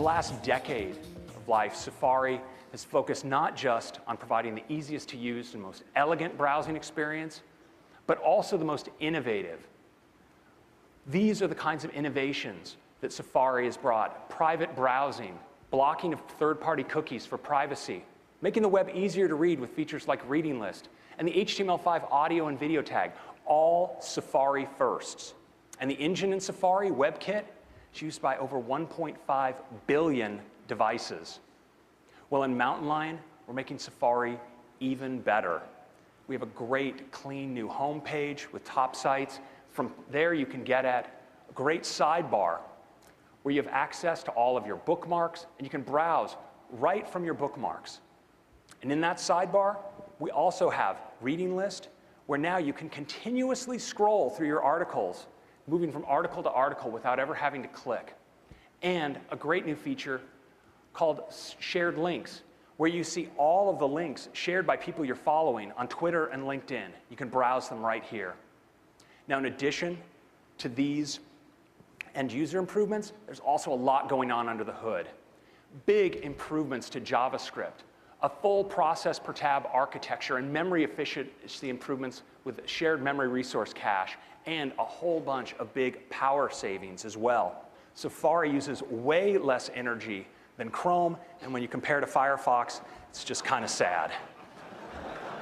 last decade of life, Safari has focused not just on providing the easiest to use and most elegant browsing experience, but also the most innovative. These are the kinds of innovations that Safari has brought: private browsing, blocking of third-party cookies for privacy, making the web easier to read with features like Reading List, and the HTML5 audio and video tag, all Safari firsts. And the engine in Safari, WebKit, is used by over 1.5 billion devices. Well, in Mountain Lion, we're making Safari even better. We have a great, clean new homepage with top sites. From there, you can get at a great sidebar where you have access to all of your bookmarks, and you can browse right from your bookmarks. And in that sidebar, we also have Reading List, where now you can continuously scroll through your articles, moving from article to article without ever having to click. And a great new feature called Shared Links, where you see all of the links shared by people you're following on Twitter and LinkedIn. You can browse them right here. Now, in addition to these end-user improvements, there's also a lot going on under the hood. Big improvements to JavaScript, a full process per tab architecture, and memory efficiency improvements with shared memory resource cache, and a whole bunch of big power savings as well. Safari uses way less energy than Chrome, and when you compare to Firefox, it's just kind of sad.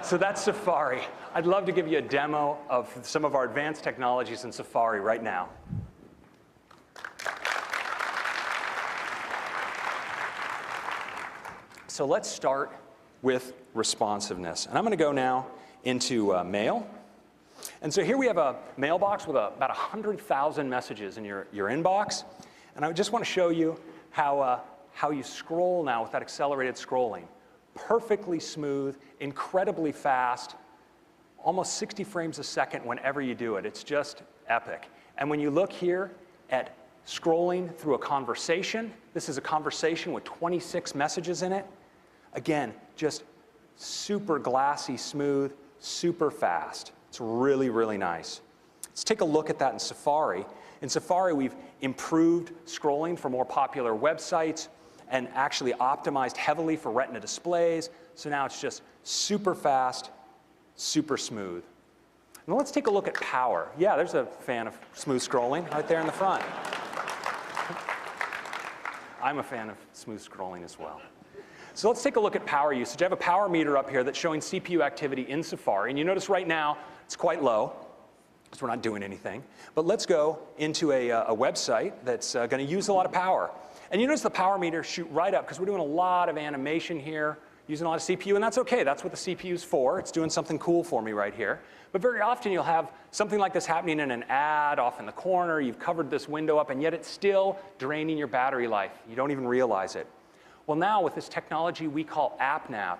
So that's Safari. I'd love to give you a demo of some of our advanced technologies in Safari right now. So let's start with responsiveness. And I'm going to go now into Mail. And so here we have a mailbox with about 100,000 messages in your inbox. And I just want to show you how you scroll now with that accelerated scrolling. Perfectly smooth, incredibly fast, almost 60 frames a second whenever you do it. It's just epic. And when you look here at scrolling through a conversation, this is a conversation with 26 messages in it. Again, just super glassy smooth, super fast. It's really, really nice. Let's take a look at that in Safari. In Safari, we've improved scrolling for more popular websites and actually optimized heavily for Retina displays. So now it's just super fast, super smooth. Now let's take a look at power. Yeah, there's a fan of smooth scrolling right there in the front. I'm a fan of smooth scrolling as well. So let's take a look at power usage. I have a power meter up here that's showing CPU activity in Safari. And you notice right now it's quite low because we're not doing anything. But let's go into a website that's going to use a lot of power. And you notice the power meter shoot right up because we're doing a lot of animation here, using a lot of CPU, and that's okay. That's what the CPU's for. It's doing something cool for me right here. But very often you'll have something like this happening in an ad off in the corner. You've covered this window up, and yet it's still draining your battery life. You don't even realize it. Well, now with this technology we call AppNap,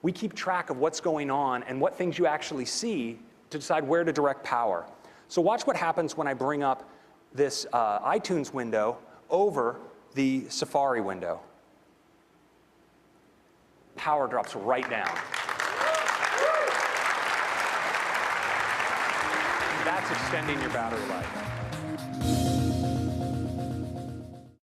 we keep track of what's going on and what things you actually see to decide where to direct power. So watch what happens when I bring up this iTunes window over the Safari window. Power drops right down. That's extending your battery life.